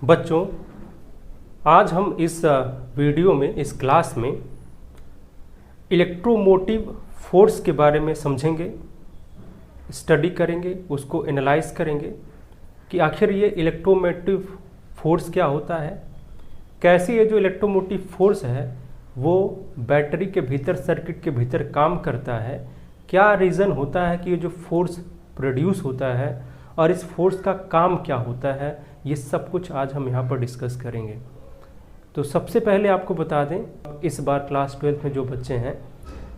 बच्चों, आज हम इस वीडियो में, इस क्लास में इलेक्ट्रोमोटिव फोर्स के बारे में समझेंगे, स्टडी करेंगे, उसको एनालाइज करेंगे कि आखिर ये इलेक्ट्रोमोटिव फोर्स क्या होता है, कैसे ये जो इलेक्ट्रोमोटिव फोर्स है वो बैटरी के भीतर, सर्किट के भीतर काम करता है, क्या रीज़न होता है कि ये जो फोर्स प्रोड्यूस होता है और इस फोर्स का काम क्या होता है, ये सब कुछ आज हम यहाँ पर डिस्कस करेंगे। तो सबसे पहले आपको बता दें, इस बार क्लास 12 में जो बच्चे हैं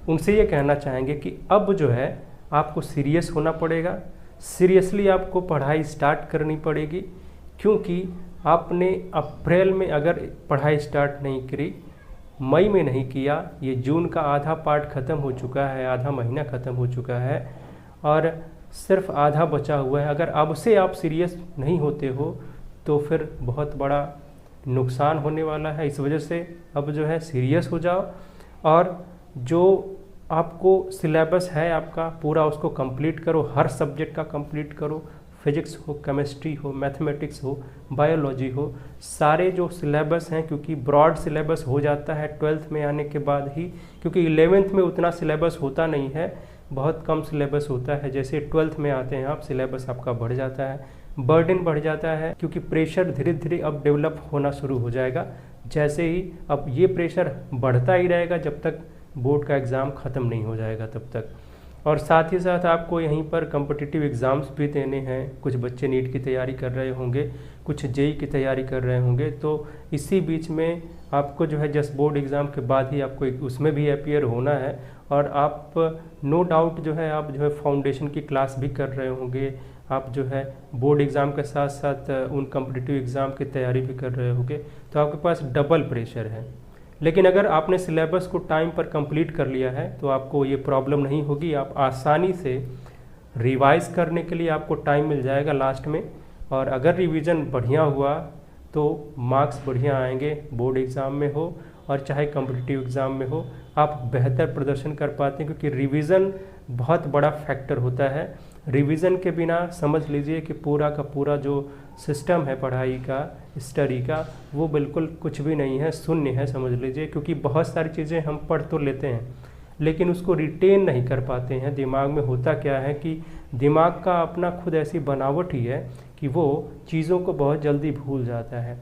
उनसे ये कहना चाहेंगे कि अब जो है आपको सीरियस होना पड़ेगा, सीरियसली आपको पढ़ाई स्टार्ट करनी पड़ेगी, क्योंकि आपने अप्रैल में अगर पढ़ाई स्टार्ट नहीं करी, मई में नहीं किया, ये जून का आधा पार्ट ख़त्म हो चुका है, आधा महीना ख़त्म हो चुका है और सिर्फ आधा बचा हुआ है। अगर अब से आप सीरियस नहीं होते हो तो फिर बहुत बड़ा नुकसान होने वाला है। इस वजह से अब जो है सीरियस हो जाओ और जो आपको सिलेबस है आपका पूरा उसको कंप्लीट करो, हर सब्जेक्ट का कंप्लीट करो, फिजिक्स हो, केमिस्ट्री हो, मैथमेटिक्स हो, बायोलॉजी हो, सारे जो सिलेबस हैं, क्योंकि ब्रॉड सिलेबस हो जाता है 12th में आने के बाद ही, क्योंकि 11th में उतना सिलेबस होता नहीं है, बहुत कम सिलेबस होता है। जैसे 12th में आते हैं आप, सिलेबस आपका बढ़ जाता है, बर्डन बढ़ जाता है, क्योंकि प्रेशर धीरे धीरे अब डेवलप होना शुरू हो जाएगा। जैसे ही अब ये प्रेशर बढ़ता ही रहेगा जब तक बोर्ड का एग्ज़ाम ख़त्म नहीं हो जाएगा तब तक। और साथ ही साथ आपको यहीं पर कॉम्पिटिटिव एग्ज़ाम्स भी देने हैं। कुछ बच्चे नीट की तैयारी कर रहे होंगे, कुछ जेई की तैयारी कर रहे होंगे, तो इसी बीच में आपको जो है जस्ट बोर्ड एग्ज़ाम के बाद ही आपको उसमें भी अपीयर होना है। और आप नो डाउट जो है आप जो है फाउंडेशन की क्लास भी कर रहे होंगे, आप जो है बोर्ड एग्ज़ाम के साथ साथ उन कॉम्पिटिटिव एग्ज़ाम की तैयारी भी कर रहे होंगे, तो आपके पास डबल प्रेशर है। लेकिन अगर आपने सिलेबस को टाइम पर कंप्लीट कर लिया है तो आपको ये प्रॉब्लम नहीं होगी, आप आसानी से रिवाइज करने के लिए आपको टाइम मिल जाएगा लास्ट में। और अगर रिवीजन बढ़िया हुआ तो मार्क्स बढ़िया आएंगे, बोर्ड एग्ज़ाम में हो और चाहे कॉम्पिटिटिव एग्ज़ाम में हो, आप बेहतर प्रदर्शन कर पाते हैं, क्योंकि रिवीजन बहुत बड़ा फैक्टर होता है। रिवीजन के बिना समझ लीजिए कि पूरा का पूरा जो सिस्टम है पढ़ाई का, स्टडी का, वो बिल्कुल कुछ भी नहीं है, शून्य है समझ लीजिए। क्योंकि बहुत सारी चीज़ें हम पढ़ तो लेते हैं लेकिन उसको रिटेन नहीं कर पाते हैं। दिमाग में होता क्या है कि दिमाग का अपना खुद ऐसी बनावट ही है कि वो चीज़ों को बहुत जल्दी भूल जाता है।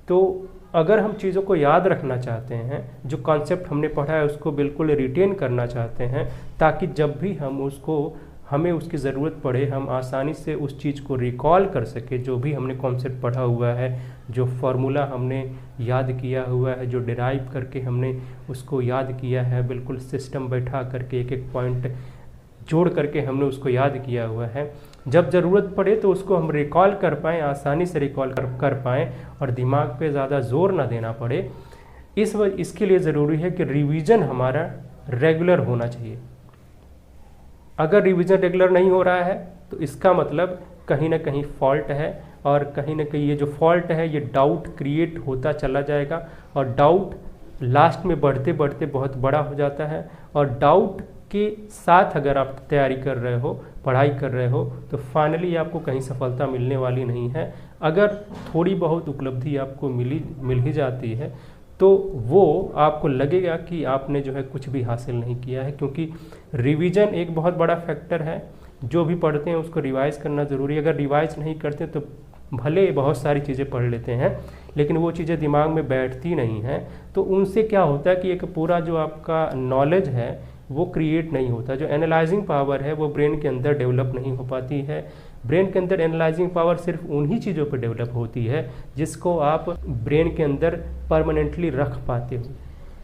तो अगर हम चीज़ों को याद रखना चाहते हैं, जो कॉन्सेप्ट हमने पढ़ा है उसको बिल्कुल रिटेन करना चाहते हैं, ताकि जब भी हमें उसकी ज़रूरत पड़े हम आसानी से उस चीज़ को रिकॉल कर सके, जो भी हमने कॉन्सेप्ट पढ़ा हुआ है, जो फार्मूला हमने याद किया हुआ है, जो डिराइव करके हमने उसको याद किया है, बिल्कुल सिस्टम बैठा करके एक एक पॉइंट जोड़ करके हमने उसको याद किया हुआ है, जब ज़रूरत पड़े तो उसको हम रिकॉल कर पाएँ, आसानी से रिकॉल कर पाएँ और दिमाग पे ज़्यादा जोर ना देना पड़े। इसके लिए ज़रूरी है कि रिवीजन हमारा रेगुलर होना चाहिए। अगर रिवीजन रेगुलर नहीं हो रहा है तो इसका मतलब कहीं ना कहीं फॉल्ट है, और कहीं ना कहीं ये जो फॉल्ट है ये डाउट क्रिएट होता चला जाएगा, और डाउट लास्ट में बढ़ते बढ़ते बहुत बड़ा हो जाता है। और डाउट के साथ अगर आप तैयारी कर रहे हो, पढ़ाई कर रहे हो, तो फाइनली आपको कहीं सफलता मिलने वाली नहीं है। अगर थोड़ी बहुत उपलब्धि आपको मिल ही जाती है तो वो आपको लगेगा कि आपने जो है कुछ भी हासिल नहीं किया है, क्योंकि रिवीजन एक बहुत बड़ा फैक्टर है। जो भी पढ़ते हैं उसको रिवाइज करना ज़रूरी है। अगर रिवाइज नहीं करते तो भले बहुत सारी चीज़ें पढ़ लेते हैं लेकिन वो चीज़ें दिमाग में बैठती नहीं हैं, तो उनसे क्या होता है कि एक पूरा जो आपका नॉलेज है वो क्रिएट नहीं होता। जो एनालाइजिंग पावर है वो ब्रेन के अंदर डेवलप नहीं हो पाती है। ब्रेन के अंदर एनालाइजिंग पावर सिर्फ उन्हीं चीज़ों पर डेवलप होती है जिसको आप ब्रेन के अंदर परमानेंटली रख पाते हो।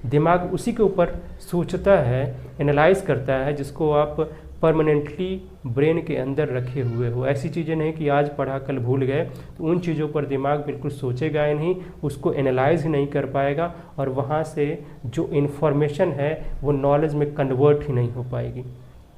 दिमाग उसी के ऊपर सोचता है, एनालाइज करता है, जिसको आप परमानेंटली ब्रेन के अंदर रखे हुए हो। ऐसी चीज़ें नहीं कि आज पढ़ा कल भूल गए, तो उन चीज़ों पर दिमाग बिल्कुल सोचेगा ही नहीं, उसको एनालाइज ही नहीं कर पाएगा और वहाँ से जो इन्फॉर्मेशन है वो नॉलेज में कन्वर्ट ही नहीं हो पाएगी।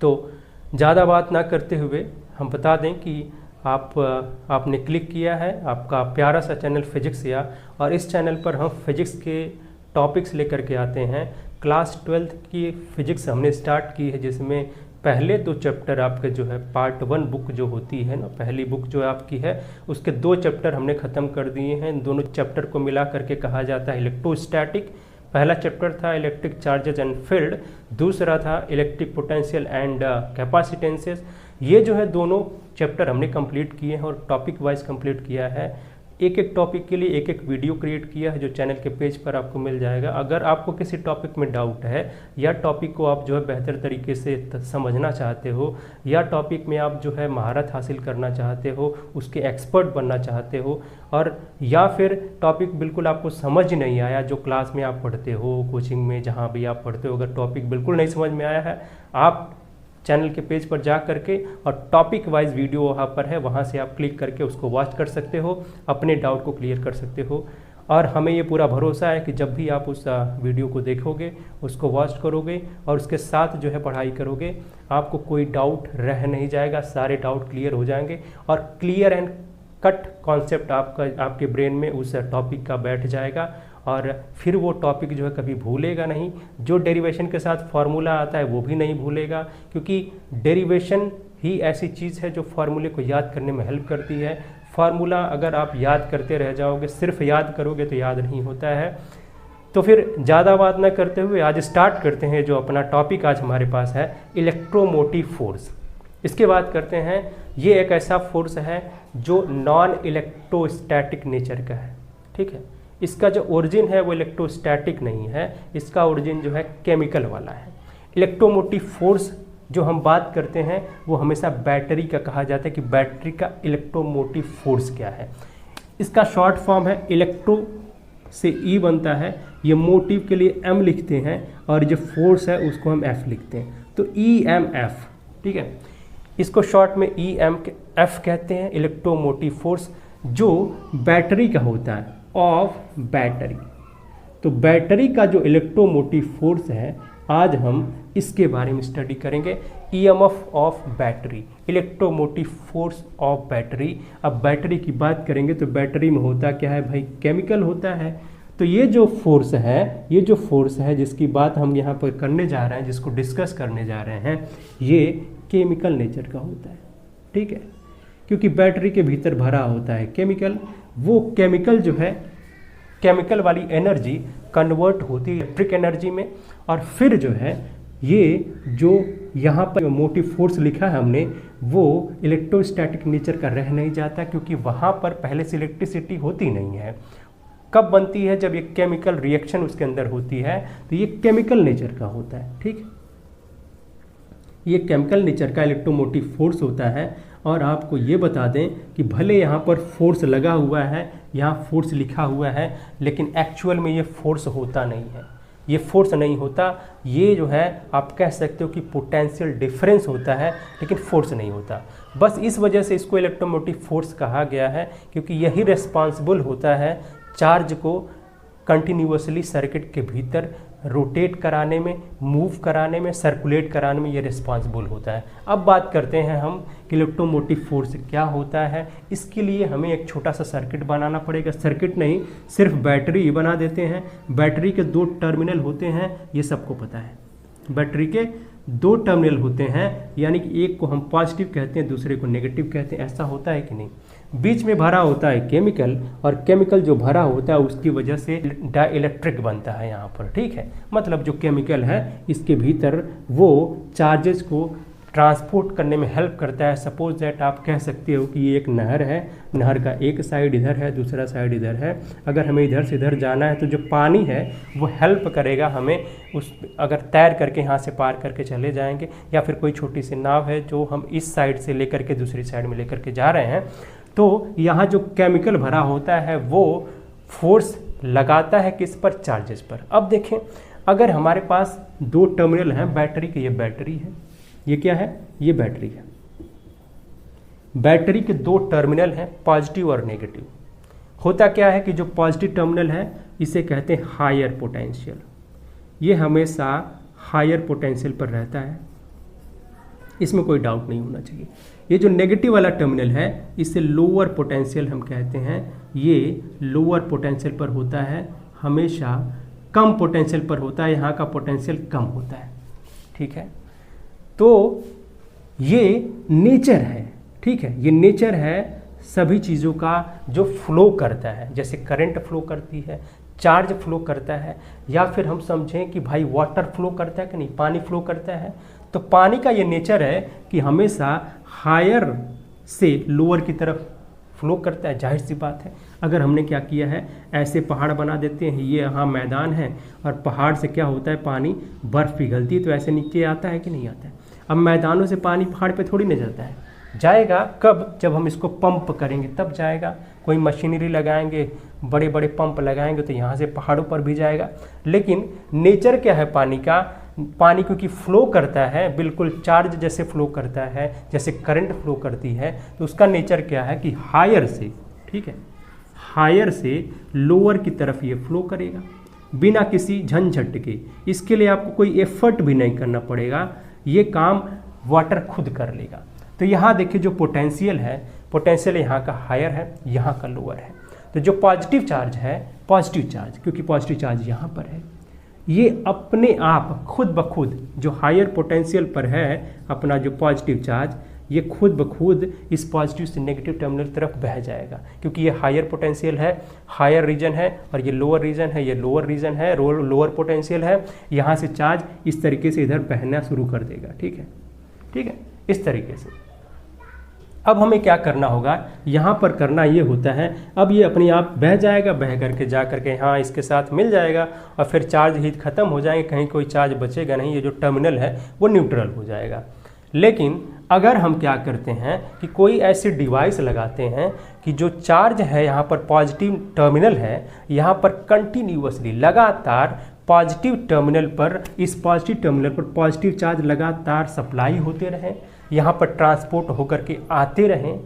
तो ज़्यादा बात ना करते हुए हम बता दें कि आपने क्लिक किया है आपका प्यारा सा चैनल फिजिक्स या, और इस चैनल पर हम फिजिक्स के टॉपिक्स लेकर के आते हैं। क्लास 12th की फिजिक्स हमने स्टार्ट की है, जिसमें पहले 2 चैप्टर आपके जो है पार्ट 1 बुक जो होती है ना, पहली बुक जो आपकी है उसके 2 चैप्टर हमने ख़त्म कर दिए हैं। इन दोनों चैप्टर को मिला करके कहा जाता है इलेक्ट्रोस्टैटिक। पहला चैप्टर था इलेक्ट्रिक चार्जेस एंड फील्ड, दूसरा था इलेक्ट्रिक पोटेंशियल एंड कैपेसिटेंसेस। ये जो है दोनों चैप्टर हमने कंप्लीट किए हैं और टॉपिक वाइज कंप्लीट किया है। एक एक टॉपिक के लिए एक एक वीडियो क्रिएट किया है जो चैनल के पेज पर आपको मिल जाएगा। अगर आपको किसी टॉपिक में डाउट है या टॉपिक को आप जो है बेहतर तरीके से समझना चाहते हो या टॉपिक में आप जो है महारत हासिल करना चाहते हो, उसके एक्सपर्ट बनना चाहते हो, और या फिर टॉपिक बिल्कुल आपको समझ नहीं आया, जो क्लास में आप पढ़ते हो, कोचिंग में जहाँ भी आप पढ़ते हो, अगर टॉपिक बिल्कुल नहीं समझ में आया है, आप चैनल के पेज पर जा करके और टॉपिक वाइज वीडियो वहाँ पर है, वहाँ से आप क्लिक करके उसको वॉच कर सकते हो, अपने डाउट को क्लियर कर सकते हो। और हमें ये पूरा भरोसा है कि जब भी आप उस वीडियो को देखोगे, उसको वॉच करोगे और उसके साथ जो है पढ़ाई करोगे, आपको कोई डाउट रह नहीं जाएगा, सारे डाउट क्लियर हो जाएंगे और क्लियर एंड कट कॉन्सेप्ट आपके ब्रेन में उस टॉपिक का बैठ जाएगा और फिर वो टॉपिक जो है कभी भूलेगा नहीं। जो डेरिवेशन के साथ फार्मूला आता है वो भी नहीं भूलेगा, क्योंकि डेरिवेशन ही ऐसी चीज़ है जो फार्मूले को याद करने में हेल्प करती है। फार्मूला अगर आप याद करते रह जाओगे, सिर्फ याद करोगे तो याद नहीं होता है। तो फिर ज़्यादा बात ना करते हुए आज स्टार्ट करते हैं जो अपना टॉपिक आज हमारे पास है, इलेक्ट्रोमोटिव फोर्स। इसके बाद करते हैं, ये एक ऐसा फोर्स है जो नॉन इलेक्ट्रोस्टैटिक नेचर का है, ठीक है। इसका जो ओरिजिन है वो इलेक्ट्रोस्टैटिक नहीं है, इसका ओरिजिन जो है केमिकल वाला है। इलेक्ट्रोमोटिव फोर्स जो हम बात करते हैं वो हमेशा बैटरी का कहा जाता है कि बैटरी का इलेक्ट्रोमोटिव फोर्स क्या है। इसका शॉर्ट फॉर्म है, इलेक्ट्रो से ई बनता है, ये मोटिव के लिए एम लिखते हैं और जो फोर्स है उसको हम एफ लिखते हैं, तो ई एम एफ, ठीक है। इसको शॉर्ट में ई एम एफ कहते हैं, इलेक्ट्रोमोटिव फोर्स, जो बैटरी का होता है, ऑफ बैटरी। तो बैटरी का जो इलेक्ट्रोमोटिव फोर्स है आज हम इसके बारे में स्टडी करेंगे, EMF of battery, electromotive force of battery. अब बैटरी की बात करेंगे तो बैटरी में होता क्या है भाई, केमिकल होता है। तो ये जो फोर्स है जिसकी बात हम यहाँ पर करने जा रहे हैं, जिसको डिस्कस करने जा रहे हैं, ये केमिकल नेचर का होता है, ठीक है। क्योंकि बैटरी के भीतर भरा होता है केमिकल, वो केमिकल जो है, केमिकल वाली एनर्जी कन्वर्ट होती है इलेक्ट्रिक एनर्जी में, और फिर जो है ये जो यहाँ पर मोटिव फोर्स लिखा है हमने, वो इलेक्ट्रोस्टैटिक नेचर का रह नहीं जाता, क्योंकि वहाँ पर पहले से इलेक्ट्रिसिटी होती नहीं है। कब बनती है, जब ये केमिकल रिएक्शन उसके अंदर होती है, तो ये केमिकल नेचर का होता है, ठीक। ये केमिकल नेचर का इलेक्ट्रोमोटिव फोर्स होता है। और आपको ये बता दें कि भले यहाँ पर फोर्स लगा हुआ है, यहाँ फोर्स लिखा हुआ है, लेकिन एक्चुअल में ये फोर्स होता नहीं है, ये फोर्स नहीं होता। ये जो है आप कह सकते हो कि पोटेंशियल डिफरेंस होता है, लेकिन फोर्स नहीं होता। बस इस वजह से इसको इलेक्ट्रोमोटिव फोर्स कहा गया है, क्योंकि यही रिस्पॉन्सिबल होता है चार्ज को कंटिन्यूअसली सर्किट के भीतर रोटेट कराने में, मूव कराने में, सर्कुलेट कराने में ये रिस्पॉन्सिबल होता है। अब बात करते हैं हम कि इलेक्ट्रोमोटिव फोर्स क्या होता है। इसके लिए हमें एक छोटा सा सर्किट बनाना पड़ेगा, सर्किट नहीं, सिर्फ बैटरी ही बना देते हैं। बैटरी के 2 टर्मिनल होते हैं, ये सबको पता है। बैटरी के 2 टर्मिनल होते हैं, यानी कि एक को हम पॉजिटिव कहते हैं, दूसरे को नेगेटिव कहते हैं, ऐसा होता है कि नहीं। बीच में भरा होता है केमिकल, और केमिकल जो भरा होता है उसकी वजह से डाइलेक्ट्रिक बनता है यहाँ पर, ठीक है। मतलब जो केमिकल है इसके भीतर वो चार्जेस को ट्रांसपोर्ट करने में हेल्प करता है। सपोज दैट आप कह सकते हो कि ये एक नहर है, नहर का एक साइड इधर है, दूसरा साइड इधर है। अगर हमें इधर से इधर जाना है तो जो पानी है वो हेल्प करेगा हमें उस, अगर तैर करके यहाँ से पार करके चले जाएंगे, या फिर कोई छोटी सी नाव है जो हम इस साइड से लेकर के दूसरी साइड में लेकर के जा रहे हैं, तो यहाँ जो केमिकल भरा होता है वो फोर्स लगाता है किस पर, चार्जेस पर। अब देखें, अगर हमारे पास 2 टर्मिनल हैं बैटरी के, ये बैटरी है, ये क्या है, ये बैटरी है। बैटरी के 2 टर्मिनल हैं, पॉजिटिव और नेगेटिव। होता क्या है कि जो पॉजिटिव टर्मिनल है इसे कहते हैं हायर पोटेंशियल, ये हमेशा हायर पोटेंशियल पर रहता है, इसमें कोई डाउट नहीं होना चाहिए। ये जो नेगेटिव वाला टर्मिनल है इसे लोअर पोटेंशियल हम कहते हैं, ये लोअर पोटेंशियल पर होता है, हमेशा कम पोटेंशियल पर होता है, यहाँ का पोटेंशियल कम होता है, ठीक है। तो ये नेचर है, ठीक है, ये नेचर है सभी चीज़ों का जो फ्लो करता है, जैसे करंट फ्लो करती है, चार्ज फ्लो करता है, या फिर हम समझें कि भाई वाटर फ्लो करता है कि नहीं, पानी फ्लो करता है। तो पानी का ये नेचर है कि हमेशा हायर से लोअर की तरफ फ्लो करता है। जाहिर सी बात है, अगर हमने क्या किया है, ऐसे पहाड़ बना देते हैं, ये यहाँ मैदान है और पहाड़ से क्या होता है, पानी बर्फ़ पिघलती है तो ऐसे नीचे आता है कि नहीं आता है। अब मैदानों से पानी पहाड़ पे थोड़ी न जाता है, जाएगा कब, जब हम इसको पंप करेंगे तब जाएगा। कोई मशीनरी लगाएंगे, बड़े बड़े पंप लगाएंगे तो यहाँ से पहाड़ों पर भी जाएगा। लेकिन नेचर क्या है पानी का, पानी क्योंकि फ्लो करता है, बिल्कुल चार्ज जैसे फ्लो करता है, जैसे करंट फ्लो करती है, तो उसका नेचर क्या है कि हायर से, ठीक है, हायर से लोअर की तरफ ये फ्लो करेगा बिना किसी झंझट के। इसके लिए आपको कोई एफर्ट भी नहीं करना पड़ेगा, ये काम वाटर खुद कर लेगा। तो यहाँ देखिए जो पोटेंशियल है, पोटेंशियल यहाँ का हायर है, यहाँ का लोअर है। तो जो पॉजिटिव चार्ज है, पॉजिटिव चार्ज, क्योंकि पॉजिटिव चार्ज यहाँ पर है, ये अपने आप खुद ब खुद जो हायर पोटेंशियल पर है अपना जो पॉजिटिव चार्ज, ये खुद ब खुद इस पॉजिटिव से नेगेटिव टर्मिनल तरफ बह जाएगा, क्योंकि ये हायर पोटेंशियल है, हायर रीजन है, और ये लोअर रीजन है, ये लोअर रीजन है, लोअर पोटेंशियल है। यहाँ से चार्ज इस तरीके से इधर बहना शुरू कर देगा, ठीक है, ठीक है, इस तरीके से। अब हमें क्या करना होगा, यहाँ पर करना ये होता है, अब ये अपने आप बह जाएगा, बह करके जा करके यहाँ इसके साथ मिल जाएगा और फिर चार्ज ही ख़त्म हो जाएंगे, कहीं कोई चार्ज बचेगा नहीं, ये जो टर्मिनल है वो न्यूट्रल हो जाएगा। लेकिन अगर हम क्या करते हैं कि कोई ऐसी डिवाइस लगाते हैं कि जो चार्ज है यहाँ पर पॉजिटिव टर्मिनल है, यहाँ पर कंटिन्यूअसली लगातार पॉजिटिव टर्मिनल पर, इस पॉजिटिव टर्मिनल पर पॉजिटिव चार्ज लगातार सप्लाई होते रहें, यहाँ पर ट्रांसपोर्ट होकर के आते रहें,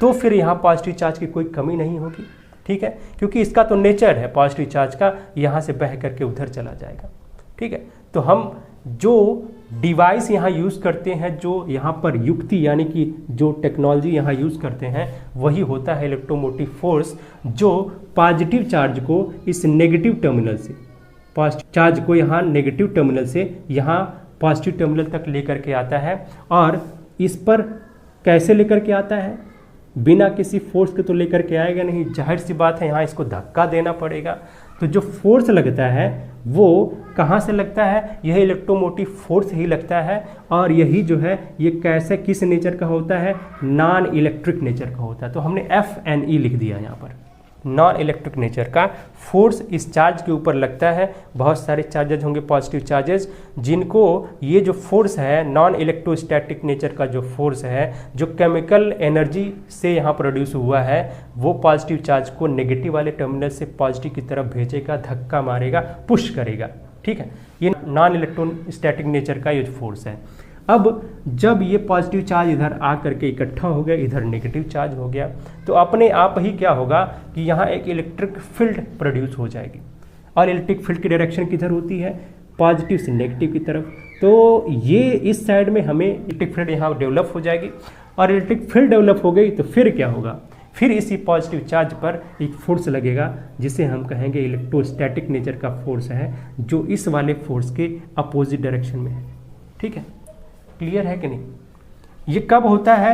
तो फिर यहाँ पॉजिटिव चार्ज की कोई कमी नहीं होगी, ठीक है, क्योंकि इसका तो नेचर है पॉजिटिव चार्ज का, यहाँ से बह करके उधर चला जाएगा, ठीक है। तो हम जो डिवाइस यहाँ यूज़ करते हैं, जो यहाँ पर युक्ति यानी कि जो टेक्नोलॉजी यहाँ यूज़ करते हैं, वही होता है इलेक्ट्रोमोटिव फोर्स, जो पॉजिटिव चार्ज को इस नेगेटिव टर्मिनल से, पॉजिटिव चार्ज को यहाँ नेगेटिव टर्मिनल से यहाँ पॉजिटिव टर्मिनल तक लेकर के आता है। और इस पर कैसे लेकर के आता है, बिना किसी फोर्स के तो लेकर के आएगा नहीं, जाहिर सी बात है यहाँ इसको धक्का देना पड़ेगा। तो जो फोर्स लगता है वो कहाँ से लगता है, यह इलेक्ट्रोमोटिव फोर्स ही लगता है, और यही जो है ये कैसे किस नेचर का होता है, नॉन इलेक्ट्रिक नेचर का होता है। तो हमने FNE लिख दिया यहाँ पर, नॉन इलेक्ट्रिक नेचर का फोर्स इस चार्ज के ऊपर लगता है। बहुत सारे चार्जेज होंगे पॉजिटिव चार्जेस, जिनको ये जो फोर्स है नॉन इलेक्ट्रोस्टैटिक नेचर का जो फोर्स है, जो केमिकल एनर्जी से यहाँ प्रोड्यूस हुआ है, वो पॉजिटिव चार्ज को नेगेटिव वाले टर्मिनल से पॉजिटिव की तरफ भेजेगा, धक्का मारेगा, पुश करेगा, ठीक है। ये नॉन इलेक्ट्रोस्टैटिक नेचर का ये फोर्स है। अब जब ये पॉजिटिव चार्ज इधर आ करके इकट्ठा हो गया, इधर नेगेटिव चार्ज हो गया, तो अपने आप ही क्या होगा कि यहाँ एक इलेक्ट्रिक फील्ड प्रोड्यूस हो जाएगी, और इलेक्ट्रिक फील्ड की डायरेक्शन किधर होती है, पॉजिटिव से नेगेटिव की तरफ। तो ये इस साइड में हमें इलेक्ट्रिक फील्ड यहाँ डेवलप हो जाएगी, और इलेक्ट्रिक फील्ड डेवलप हो गई तो फिर क्या होगा, फिर इसी पॉजिटिव चार्ज पर एक फोर्स लगेगा, जिसे हम कहेंगे इलेक्ट्रोस्टैटिक नेचर का फोर्स है, जो इस वाले फोर्स के अपोजिट डायरेक्शन में है, ठीक है। क्लियर है कि नहीं। ये कब होता है,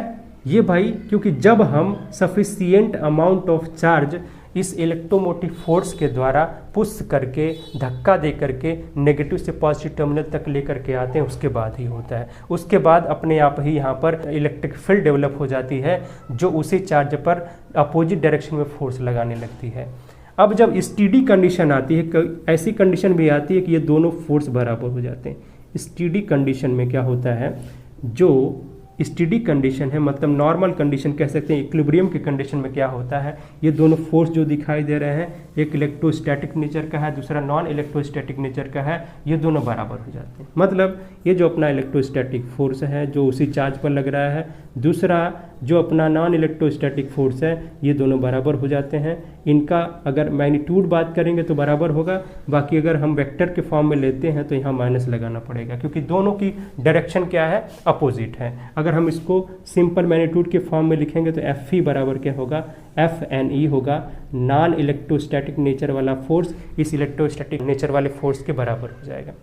ये भाई क्योंकि जब हम सफिशिएंट अमाउंट ऑफ चार्ज इस इलेक्ट्रोमोटिव फोर्स के द्वारा पुश करके, धक्का दे करके नेगेटिव से पॉजिटिव टर्मिनल तक लेकर के आते हैं, उसके बाद ही होता है। उसके बाद अपने आप ही यहाँ पर इलेक्ट्रिक फील्ड डेवलप हो जाती है, जो उसी चार्ज पर अपोजिट डायरेक्शन में फोर्स लगाने लगती है। अब जब स्टेडी कंडीशन आती है, ऐसी कंडीशन भी आती है कि ये दोनों फोर्स बराबर हो जाते हैं। स्टेडी कंडीशन में क्या होता है, जो स्टेडी कंडीशन है, मतलब नॉर्मल कंडीशन कह सकते हैं, इक्विलिब्रियम की कंडीशन में क्या होता है, ये दोनों फोर्स जो दिखाई दे रहे हैं, एक इलेक्ट्रोस्टैटिक नेचर का है, दूसरा नॉन इलेक्ट्रोस्टैटिक नेचर का है, ये दोनों बराबर हो जाते हैं। मतलब ये जो अपना इलेक्ट्रोस्टैटिक फोर्स है जो उसी चार्ज पर लग रहा है, दूसरा जो अपना नॉन इलेक्ट्रोस्टैटिक फोर्स है, ये दोनों बराबर हो जाते हैं। इनका अगर मैग्नीट्यूड बात करेंगे तो बराबर होगा, बाकी अगर हम वेक्टर के फॉर्म में लेते हैं तो यहाँ माइनस लगाना पड़ेगा, क्योंकि दोनों की डायरेक्शन क्या है, अपोजिट है। अगर हम इसको सिंपल मैग्नीट्यूड के फॉर्म में लिखेंगे तो F बराबर क्या होगा, FNE होगा, नॉन इलेक्ट्रोस्टैटिक नेचर वाला फोर्स इस इलेक्ट्रोस्टैटिक नेचर वाले फोर्स के बराबर हो जाएगा।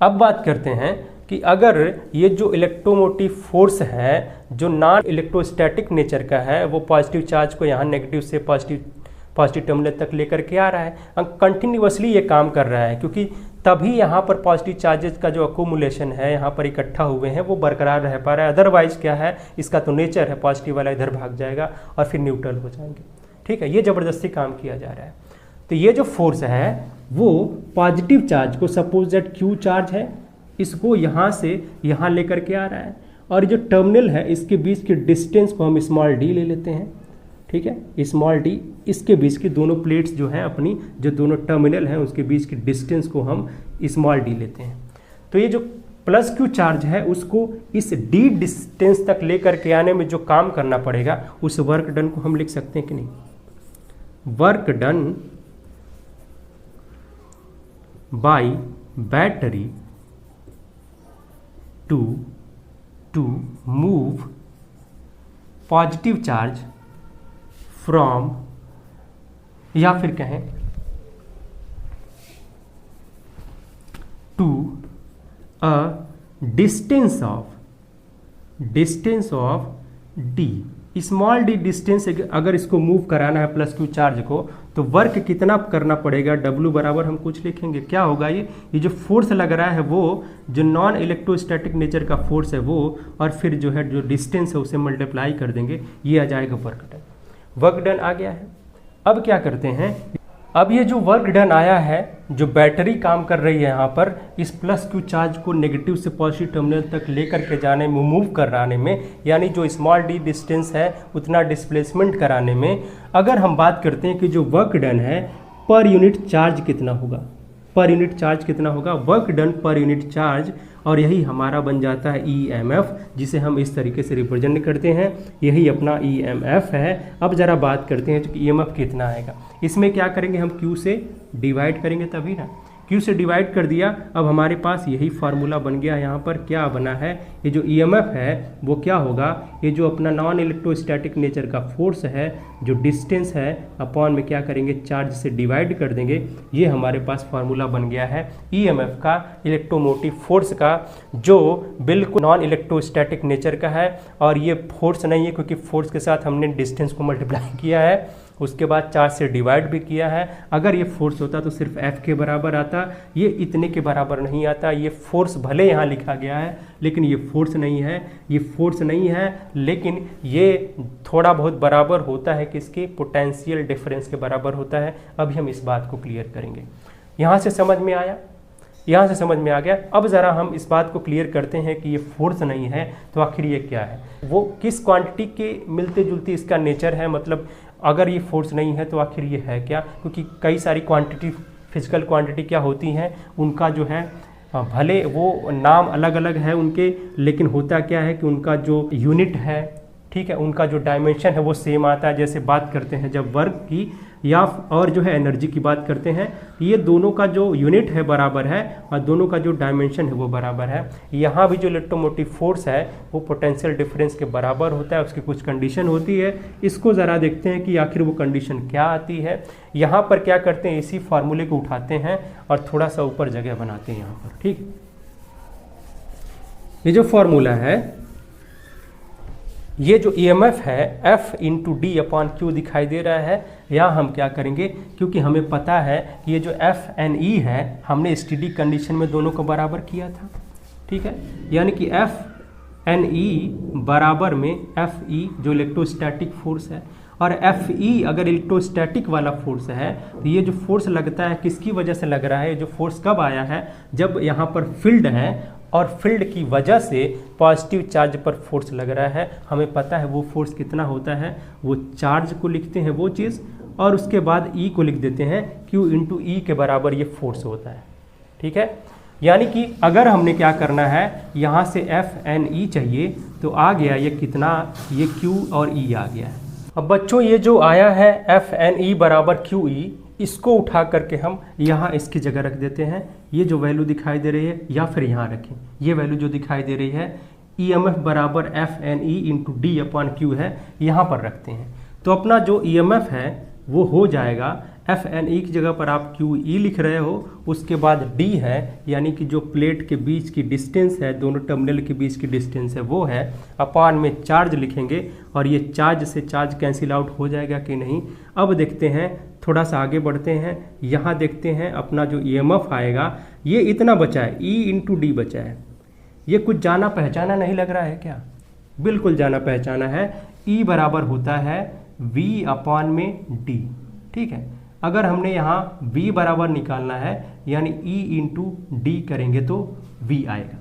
अब बात करते हैं कि अगर ये जो इलेक्ट्रोमोटिव फोर्स है जो नॉन इलेक्ट्रोस्टैटिक नेचर का है, वो पॉजिटिव चार्ज को यहाँ नेगेटिव से पॉजिटिव टर्मिनल तक लेकर के आ रहा है, कंटिन्यूअसली ये काम कर रहा है, क्योंकि तभी यहाँ पर पॉजिटिव चार्जेस का जो अकोमुलेशन है यहाँ पर इकट्ठा हुए हैं वो बरकरार रह पा रहा है। अदरवाइज क्या है, इसका तो नेचर है पॉजिटिव वाला इधर भाग जाएगा और फिर न्यूट्रल हो जाएंगे। ठीक है, ये ज़बरदस्ती काम किया जा रहा है। तो ये जो फोर्स है वो पॉजिटिव चार्ज को, सपोज दैट क्यू चार्ज है, इसको यहाँ से यहाँ लेकर के आ रहा है, और जो टर्मिनल है इसके बीच के डिस्टेंस को हम स्मॉल डी ले लेते हैं। ठीक है, स्मॉल डी, इसके बीच की दोनों प्लेट्स जो हैं अपनी, जो दोनों टर्मिनल हैं उसके बीच की डिस्टेंस को हम स्मॉल डी लेते हैं। तो ये जो प्लस क्यू चार्ज है उसको इस डी डिस्टेंस तक लेकर के आने में जो काम करना पड़ेगा, उस वर्क डन को हम लिख सकते हैं कि नहीं? Work done by battery to move positive charge from, या फिर कहें to a distance of d, small d distance अगर इसको मूव कराना है प्लस क्यू चार्ज को, तो वर्क कितना करना पड़ेगा? W बराबर हम कुछ लिखेंगे, क्या होगा ये जो फोर्स लग रहा है वो जो नॉन इलेक्ट्रोस्टैटिक नेचर का फोर्स है वो, और फिर जो है जो डिस्टेंस है उसे मल्टीप्लाई कर देंगे, ये आ जाएगा वर्क डन। वर्क डन आ गया है। अब क्या करते हैं, अब ये जो वर्क डन आया है, जो बैटरी काम कर रही है यहाँ पर इस प्लस क्यू चार्ज को नेगेटिव से पॉजिटिव टर्मिनल तक लेकर के जाने में, मूव कराने में, यानी जो स्मॉल डी डिस्टेंस है उतना डिस्प्लेसमेंट कराने में, अगर हम बात करते हैं कि जो वर्क डन है पर यूनिट चार्ज कितना होगा, पर यूनिट चार्ज कितना होगा, work done per unit charge, और यही हमारा बन जाता है EMF, जिसे हम इस तरीके से रिप्रेजेंट करते हैं, यही अपना EMF है। अब ज़रा बात करते हैं कि EMF कितना आएगा। इसमें क्या करेंगे, हम Q से डिवाइड करेंगे तभी ना, Q से डिवाइड कर दिया। अब हमारे पास यही फार्मूला बन गया। यहाँ पर क्या बना है, ये जो EMF है वो क्या होगा, ये जो अपना नॉन इलेक्ट्रोस्टैटिक नेचर का फोर्स है, जो डिस्टेंस है अपॉन में क्या करेंगे, चार्ज से डिवाइड कर देंगे। ये हमारे पास फार्मूला बन गया है EMF का, इलेक्ट्रोमोटिव फोर्स का, जो बिल्कुल नॉन इलेक्ट्रोस्टैटिक नेचर का है। और ये फोर्स नहीं है क्योंकि फोर्स के साथ हमने डिस्टेंस को मल्टीप्लाई किया है, उसके बाद चार्ज से डिवाइड भी किया है। अगर ये फोर्स होता तो सिर्फ F के बराबर आता, ये इतने के बराबर नहीं आता। ये फोर्स भले यहाँ लिखा गया है लेकिन ये फोर्स नहीं है, ये फोर्स नहीं है, लेकिन ये थोड़ा बहुत बराबर होता है किसके, पोटेंशियल डिफरेंस के बराबर होता है। अभी हम इस बात को क्लियर करेंगे। यहाँ से समझ में आया, यहाँ से समझ में आ गया। अब ज़रा हम इस बात को क्लियर करते हैं कि ये फोर्स नहीं है तो आखिर ये क्या है, वो किस क्वांटिटी के मिलते जुलते इसका नेचर है। मतलब अगर ये फोर्स नहीं है तो आखिर ये है क्या, क्योंकि कई सारी क्वांटिटी, फिजिकल क्वांटिटी क्या होती हैं, उनका जो है भले वो नाम अलग अलग है उनके, लेकिन होता क्या है कि उनका जो यूनिट है, ठीक है, उनका जो डायमेंशन है वो सेम आता है। जैसे बात करते हैं जब वर्क की या और जो है एनर्जी की बात करते हैं, ये दोनों का जो यूनिट है बराबर है और दोनों का जो डायमेंशन है वो बराबर है। यहाँ भी जो इलेक्ट्रोमोटिव फोर्स है वो पोटेंशियल डिफरेंस के बराबर होता है, उसकी कुछ कंडीशन होती है। इसको ज़रा देखते हैं कि आखिर वो कंडीशन क्या आती है। यहाँ पर क्या करते हैं, इसी फार्मूले को उठाते हैं और थोड़ा सा ऊपर जगह बनाते हैं यहाँ पर। ठीक, ये जो फार्मूला है, ये जो EMF है F into D upon Q दिखाई दे रहा है। यहाँ हम क्या करेंगे, क्योंकि हमें पता है कि ये जो FNE है हमने स्टेडी कंडीशन में दोनों को बराबर किया था। ठीक है, यानी कि FNE बराबर में FE जो इलेक्ट्रोस्टैटिक फोर्स है, और FE अगर इलेक्ट्रोस्टैटिक वाला फोर्स है तो ये जो फोर्स लगता है किसकी वजह से लग रहा है, जो फोर्स कब आया है, जब यहाँ पर फील्ड है और फील्ड की वजह से पॉजिटिव चार्ज पर फोर्स लग रहा है। हमें पता है वो फोर्स कितना होता है, वो चार्ज को लिखते हैं वो चीज़, और उसके बाद E को लिख देते हैं, Q इंटू E के बराबर ये फोर्स होता है। ठीक है, यानी कि अगर हमने क्या करना है, यहाँ से FNE चाहिए तो आ गया ये कितना, ये Q और E आ गया है। अब बच्चों ये जो आया है FNE बराबर QE, इसको उठा करके हम यहाँ इसकी जगह रख देते हैं। ये जो वैल्यू दिखाई दे रही है, या फिर यहाँ रखें, ये वैल्यू जो दिखाई दे रही है EMF बराबर FNE into D upon Q है, यहाँ पर रखते हैं। तो अपना जो EMF है वो हो जाएगा FNE की जगह पर आप QE लिख रहे हो, उसके बाद D है, यानी कि जो प्लेट के बीच की डिस्टेंस है, दोनों टर्मिनल के बीच की डिस्टेंस है वो है, अपान में चार्ज लिखेंगे और ये चार्ज से चार्ज कैंसिल आउट हो जाएगा कि नहीं। अब देखते हैं, थोड़ा सा आगे बढ़ते हैं, यहाँ देखते हैं अपना जो EMF आएगा, ये इतना बचा है, E इंटू डी बचा है। ये कुछ जाना पहचाना नहीं लग रहा है क्या? बिल्कुल जाना पहचाना है। E बराबर होता है V अपान में D, ठीक है। अगर हमने यहाँ V बराबर निकालना है, यानी E इंटू डी करेंगे तो V आएगा।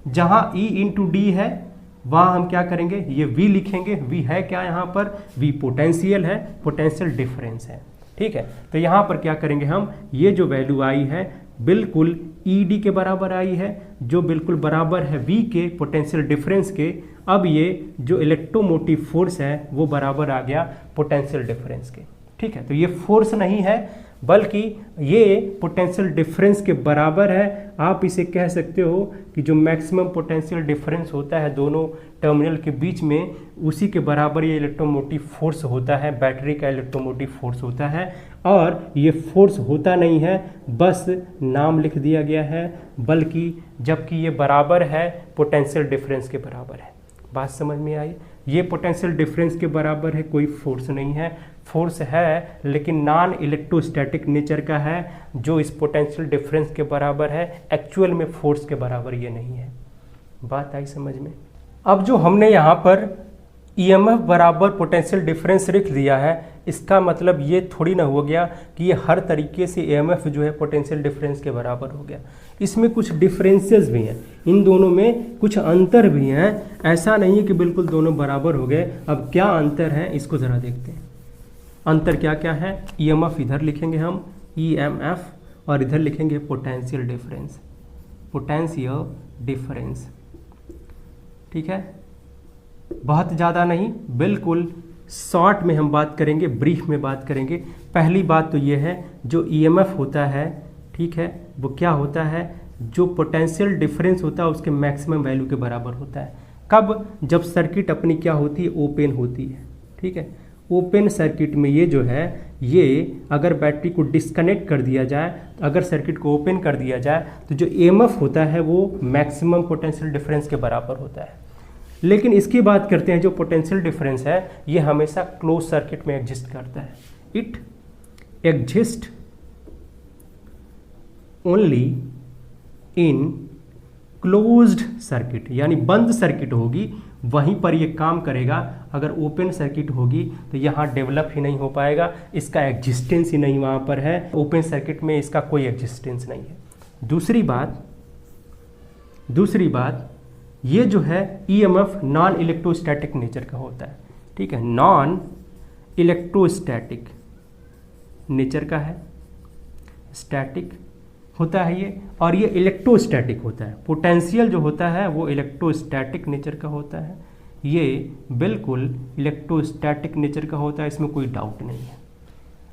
जहाँ E इंटू डी है वहाँ हम क्या करेंगे, ये V लिखेंगे। V है क्या यहाँ पर? V पोटेंशियल है, पोटेंशियल डिफरेंस है, ठीक है। तो यहाँ पर क्या करेंगे हम, ये जो वैल्यू आई है बिल्कुल ED के बराबर आई है, जो बिल्कुल बराबर है V के पोटेंशियल डिफरेंस के। अब ये जो इलेक्ट्रोमोटिव फोर्स है वो बराबर आ गया पोटेंशियल डिफरेंस के, ठीक है। तो ये फोर्स नहीं है बल्कि ये पोटेंशियल डिफरेंस के बराबर है। आप इसे कह सकते हो कि जो मैक्सिमम पोटेंशियल डिफरेंस होता है दोनों टर्मिनल के बीच में, उसी के बराबर ये इलेक्ट्रोमोटिव फोर्स होता है, बैटरी का इलेक्ट्रोमोटिव फोर्स होता है। और ये फोर्स होता नहीं है, बस नाम लिख दिया गया है, बल्कि जबकि ये बराबर है पोटेंशियल डिफरेंस के बराबर है। बात समझ में आई? ये पोटेंशियल डिफरेंस के बराबर है, कोई फोर्स नहीं है। फोर्स है लेकिन नॉन इलेक्ट्रोस्टैटिक नेचर का है, जो इस पोटेंशियल डिफरेंस के बराबर है, एक्चुअल में फोर्स के बराबर ये नहीं है। बात आई समझ में? अब जो हमने यहाँ पर EMF बराबर पोटेंशियल डिफरेंस लिख दिया है, इसका मतलब ये थोड़ी ना हो गया कि ये हर तरीके से EMF जो है पोटेंशियल डिफरेंस के बराबर हो गया। इसमें कुछ डिफरेंसेस भी हैं, इन दोनों में कुछ अंतर भी हैं। ऐसा नहीं है कि बिल्कुल दोनों बराबर हो गए। अब क्या अंतर है इसको ज़रा देखते हैं। अंतर क्या क्या है? EMF इधर लिखेंगे हम EMF, और इधर लिखेंगे पोटेंशियल डिफरेंस, पोटेंशियल डिफरेंस, ठीक है। बहुत ज़्यादा नहीं, बिल्कुल शॉर्ट में हम बात करेंगे, ब्रीफ में बात करेंगे। पहली बात तो ये है, जो EMF होता है, ठीक है, वो क्या होता है, जो पोटेंशियल डिफरेंस होता है उसके मैक्सिमम वैल्यू के बराबर होता है। कब? जब सर्किट अपनी क्या होती है, ओपन होती है, ठीक है। ओपन सर्किट में ये जो है, ये अगर बैटरी को डिस्कनेक्ट कर दिया जाए, अगर सर्किट को ओपन कर दिया जाए, तो जो EMF होता है वो मैक्सिमम पोटेंशियल डिफरेंस के बराबर होता है। लेकिन इसकी बात करते हैं, जो पोटेंशियल डिफरेंस है ये हमेशा क्लोज सर्किट में एग्जिस्ट करता है। It exist only in closed circuit, यानी बंद सर्किट होगी वहीं पर ये काम करेगा। अगर ओपन सर्किट होगी तो यहाँ डेवलप ही नहीं हो पाएगा, इसका एग्जिस्टेंस ही नहीं वहाँ पर है। ओपन सर्किट में इसका कोई एग्जिस्टेंस नहीं है। दूसरी बात ये जो है EMF नॉन इलेक्ट्रोस्टैटिक नेचर का होता है, ठीक है, नॉन इलेक्ट्रोस्टैटिक नेचर का है, स्टैटिक होता है ये, और ये इलेक्ट्रोस्टैटिक होता है। पोटेंशियल जो होता है वो इलेक्ट्रोस्टैटिक नेचर का होता है, ये बिल्कुल इलेक्ट्रोस्टैटिक नेचर का होता है, इसमें कोई डाउट नहीं है।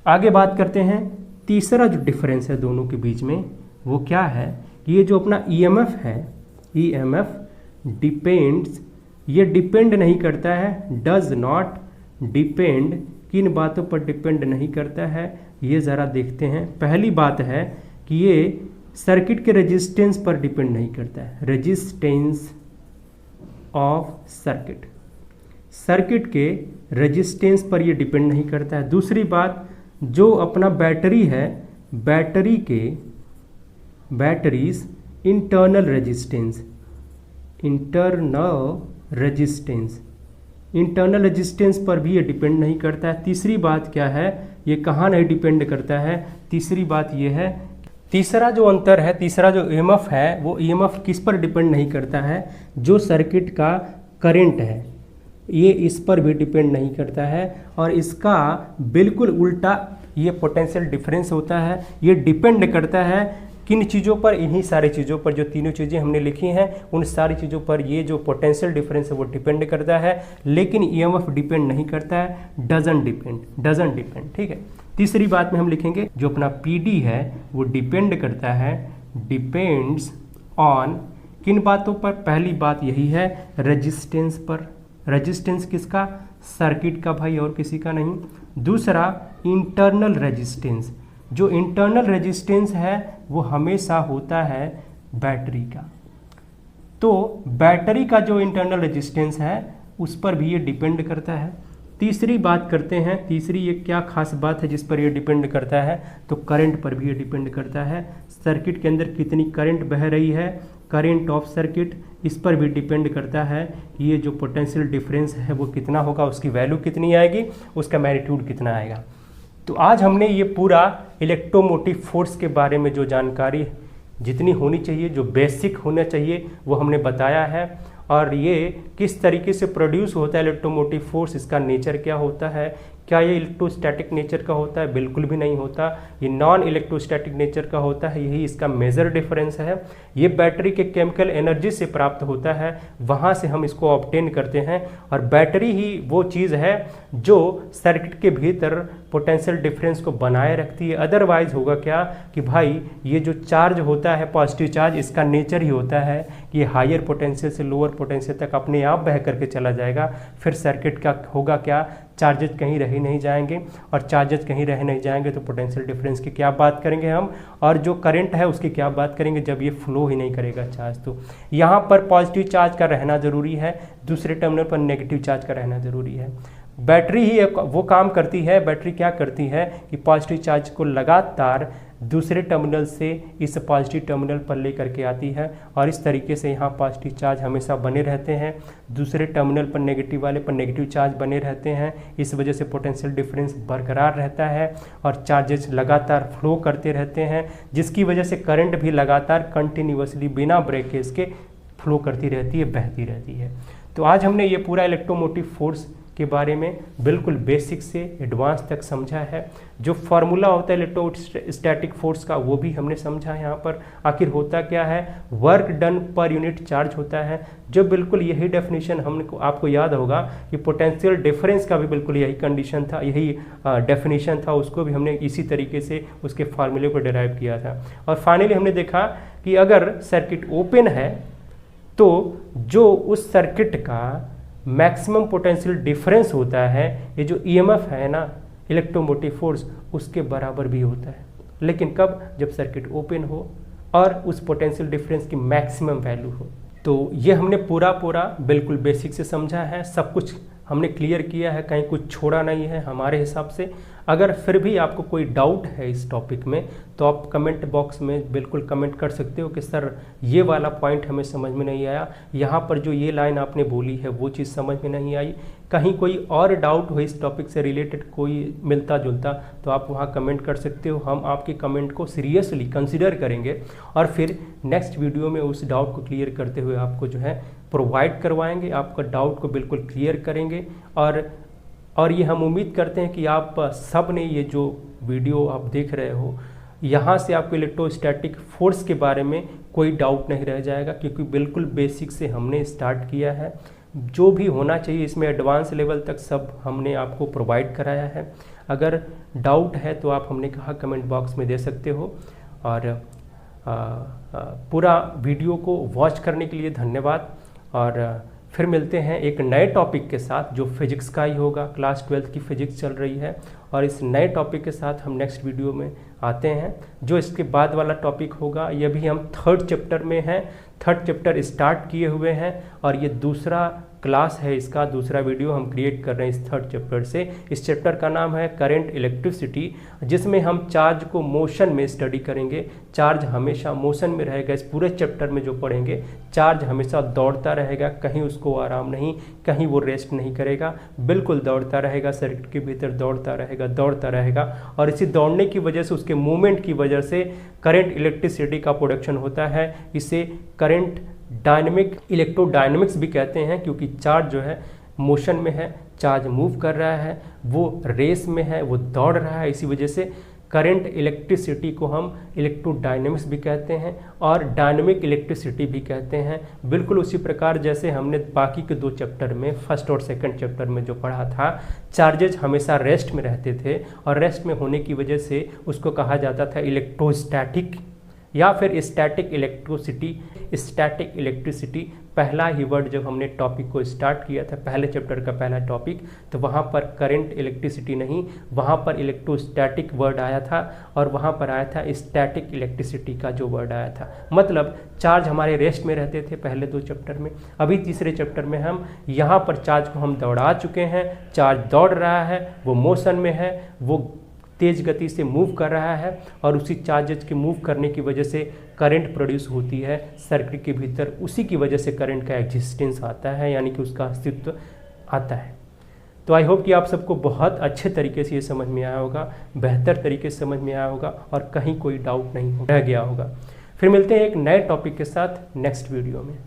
आगे बात करते हैं, तीसरा जो डिफरेंस है दोनों के बीच में वो क्या है, ये जो अपना EMF है, EMF डिपेंड्स, ये डिपेंड नहीं करता है, डज नॉट डिपेंड, किन बातों पर डिपेंड नहीं करता है ये ज़रा देखते हैं। पहली बात है कि ये सर्किट के रेजिस्टेंस पर डिपेंड नहीं करता है, रेजिस्टेंस ऑफ सर्किट, सर्किट के रेजिस्टेंस पर ये डिपेंड नहीं करता है। दूसरी बात, जो अपना बैटरी है, बैटरी के batteries internal resistance, internal resistance पर भी ये डिपेंड नहीं करता है। तीसरी बात क्या है, ये कहाँ नहीं डिपेंड करता है, तीसरी बात ये है, तीसरा जो अंतर है, तीसरा जो EMF है वो EMF किस पर डिपेंड नहीं करता है, जो सर्किट का करंट है ये इस पर भी डिपेंड नहीं करता है। और इसका बिल्कुल उल्टा ये पोटेंशियल डिफरेंस होता है, ये डिपेंड करता है किन चीज़ों पर, इन्हीं सारी चीज़ों पर, जो तीनों चीज़ें हमने लिखी हैं उन सारी चीज़ों पर ये जो पोटेंशियल डिफरेंस है वो डिपेंड करता है। लेकिन EMF डिपेंड नहीं करता है, डजंट डिपेंड, ठीक है। तीसरी बात में हम लिखेंगे, जो अपना PD है वो डिपेंड करता है, डिपेंड्स ऑन, किन बातों पर, पहली बात यही है रेजिस्टेंस पर, रेजिस्टेंस किसका, सर्किट का भाई, और किसी का नहीं। दूसरा इंटरनल रेजिस्टेंस, जो इंटरनल रेजिस्टेंस है वो हमेशा होता है बैटरी का। तो बैटरी का जो इंटरनल रेजिस्टेंस है उस पर भी ये डिपेंड करता है। तीसरी बात करते हैं, तीसरी ये क्या खास बात है जिस पर ये डिपेंड करता है, तो करंट पर भी ये डिपेंड करता है। सर्किट के अंदर कितनी करंट बह रही है, करंट ऑफ सर्किट, इस पर भी डिपेंड करता है। ये जो पोटेंशियल डिफरेंस है वो कितना होगा, उसकी वैल्यू कितनी आएगी, उसका मैग्नीट्यूड कितना आएगा। तो आज हमने ये पूरा इलेक्ट्रोमोटिव फोर्स के बारे में जो जानकारी जितनी होनी चाहिए, जो बेसिक होना चाहिए, वो हमने बताया है। और ये किस तरीके से प्रोड्यूस होता है इलेक्ट्रोमोटिव फोर्स, इसका नेचर क्या होता है, क्या ये इलेक्ट्रोस्टैटिक नेचर का होता है, बिल्कुल भी नहीं होता, ये नॉन इलेक्ट्रोस्टैटिक नेचर का होता है। यही इसका मेजर डिफरेंस है। ये बैटरी के केमिकल एनर्जी से प्राप्त होता है, वहाँ से हम इसको ऑब्टेन करते हैं। और बैटरी ही वो चीज़ है जो सर्किट के भीतर पोटेंशियल डिफरेंस को बनाए रखती है। अदरवाइज होगा क्या कि भाई ये जो चार्ज होता है पॉजिटिव चार्ज, इसका नेचर ही होता है कि हायर पोटेंशियल से लोअर पोटेंशियल तक अपने आप बह करके चला जाएगा। फिर सर्किट का होगा क्या, चार्जेज कहीं रह नहीं जाएंगे, और चार्जेज कहीं रह नहीं जाएंगे तो पोटेंशियल डिफरेंस की क्या बात करेंगे हम, और जो करंट है उसकी क्या बात करेंगे जब ये फ्लो ही नहीं करेगा चार्ज। तो यहाँ पर पॉजिटिव चार्ज का रहना ज़रूरी है, दूसरे टर्मिनल पर नेगेटिव चार्ज का रहना ज़रूरी है। बैटरी ही वो काम करती है, बैटरी क्या करती है कि पॉजिटिव चार्ज को लगातार दूसरे टर्मिनल से इस पॉजिटिव टर्मिनल पर लेकर के आती है, और इस तरीके से यहाँ पॉजिटिव चार्ज हमेशा बने रहते हैं, दूसरे टर्मिनल पर नेगेटिव वाले पर नेगेटिव चार्ज बने रहते हैं। इस वजह से पोटेंशियल डिफरेंस बरकरार रहता है और चार्जेस लगातार फ्लो करते रहते हैं, जिसकी वजह से करंट भी लगातार कंटिन्यूअसली बिना ब्रेकेज के फ्लो करती रहती है, बहती रहती है। तो आज हमने ये पूरा इलेक्ट्रोमोटिव फोर्स के बारे में बिल्कुल बेसिक से एडवांस तक समझा है। जो फार्मूला होता है इलेक्ट्रोस्टैटिक फोर्स का वो भी हमने समझा है। यहाँ पर आखिर होता क्या है, work done per unit charge होता है। जो बिल्कुल यही डेफिनेशन हमको आपको याद होगा कि पोटेंशियल डिफरेंस का भी बिल्कुल यही कंडीशन था, यही डेफिनेशन था, उसको भी हमने इसी तरीके से उसके फार्मूले को डिराइव किया था। और फाइनली हमने देखा कि अगर सर्किट ओपन है तो जो उस सर्किट का मैक्सिमम पोटेंशियल डिफरेंस होता है, ये जो ईएमएफ है ना, इलेक्ट्रोमोटिव फोर्स, उसके बराबर भी होता है। लेकिन कब, जब सर्किट ओपन हो और उस पोटेंशियल डिफरेंस की मैक्सिमम वैल्यू हो। तो ये हमने पूरा बिल्कुल बेसिक से समझा है, सब कुछ हमने क्लियर किया है, कहीं कुछ छोड़ा नहीं है हमारे हिसाब से। अगर फिर भी आपको कोई डाउट है इस टॉपिक में तो आप कमेंट बॉक्स में बिल्कुल कमेंट कर सकते हो कि सर ये वाला पॉइंट हमें समझ में नहीं आया, यहाँ पर जो ये लाइन आपने बोली है वो चीज़ समझ में नहीं आई, कहीं कोई और डाउट हो इस टॉपिक से रिलेटेड कोई मिलता जुलता, तो आप वहाँ कमेंट कर सकते हो। हम आपके कमेंट को सीरियसली कंसिडर करेंगे और फिर नेक्स्ट वीडियो में उस डाउट को क्लियर करते हुए आपको जो है प्रोवाइड करवाएंगे, आपका डाउट को बिल्कुल क्लियर करेंगे। और ये हम उम्मीद करते हैं कि आप सब ने ये जो वीडियो आप देख रहे हो, यहाँ से आपको इलेक्ट्रोस्टैटिक फोर्स के बारे में कोई डाउट नहीं रह जाएगा, क्योंकि बिल्कुल बेसिक से हमने स्टार्ट किया है। जो भी होना चाहिए इसमें एडवांस लेवल तक सब हमने आपको प्रोवाइड कराया है। अगर डाउट है तो आप, हमने कहा, कमेंट बॉक्स में दे सकते हो। और पूरा वीडियो को वॉच करने के लिए धन्यवाद। और फिर मिलते हैं एक नए टॉपिक के साथ जो फिजिक्स का ही होगा। क्लास 12 की फिजिक्स चल रही है और इस नए टॉपिक के साथ हम नेक्स्ट वीडियो में आते हैं। जो इसके बाद वाला टॉपिक होगा, ये भी हम 3rd चैप्टर में हैं, 3rd चैप्टर स्टार्ट किए हुए हैं और ये दूसरा क्लास है, इसका दूसरा वीडियो हम क्रिएट कर रहे हैं इस 3rd चैप्टर से। इस चैप्टर का नाम है करंट इलेक्ट्रिसिटी, जिसमें हम चार्ज को मोशन में स्टडी करेंगे। चार्ज हमेशा मोशन में रहेगा। इस पूरे चैप्टर में जो पढ़ेंगे, चार्ज हमेशा दौड़ता रहेगा, कहीं उसको आराम नहीं, कहीं वो रेस्ट नहीं करेगा, बिल्कुल दौड़ता रहेगा, सर्किट के भीतर दौड़ता रहेगा। और इसी दौड़ने की वजह से, उसके मूवमेंट की वजह से करंट इलेक्ट्रिसिटी का प्रोडक्शन होता है। इसे करंट डायनेमिक इलेक्ट्रोडायनेमिक्स भी कहते हैं, क्योंकि चार्ज जो है मोशन में है, चार्ज मूव कर रहा है, वो रेस में है, वो दौड़ रहा है। इसी वजह से करंट इलेक्ट्रिसिटी को हम इलेक्ट्रोडायनेमिक्स भी कहते हैं और डायनेमिक इलेक्ट्रिसिटी भी कहते हैं। बिल्कुल उसी प्रकार जैसे हमने बाकी के 2 चैप्टर में, 1st और 2nd चैप्टर में जो पढ़ा था, चार्जेज हमेशा रेस्ट में रहते थे और रेस्ट में होने की वजह से उसको कहा जाता था इलेक्ट्रोस्टैटिक या फिर स्टैटिक इलेक्ट्रिसिटी। पहला ही वर्ड जब हमने टॉपिक को स्टार्ट किया था, पहले चैप्टर का पहला टॉपिक, तो वहाँ पर करंट इलेक्ट्रिसिटी नहीं, वहाँ पर इलेक्ट्रोस्टैटिक वर्ड आया था और वहाँ पर आया था स्टैटिक इलेक्ट्रिसिटी का जो वर्ड आया था। मतलब चार्ज हमारे रेस्ट में रहते थे पहले 2 चैप्टर में, अभी तीसरे चैप्टर में हम यहाँ पर चार्ज को हम दौड़ा चुके हैं। चार्ज दौड़ रहा है, वो मोशन में है, वो तेज गति से मूव कर रहा है और उसी चार्जेज के मूव करने की वजह से करंट प्रोड्यूस होती है सर्किट के भीतर, उसी की वजह से करंट का एग्जिस्टेंस आता है, यानी कि उसका अस्तित्व आता है। तो आई होप कि आप सबको बहुत अच्छे तरीके से ये समझ में आया होगा, बेहतर तरीके से समझ में आया होगा और कहीं कोई डाउट नहीं रह गया होगा। फिर मिलते हैं एक नए टॉपिक के साथ नेक्स्ट वीडियो में।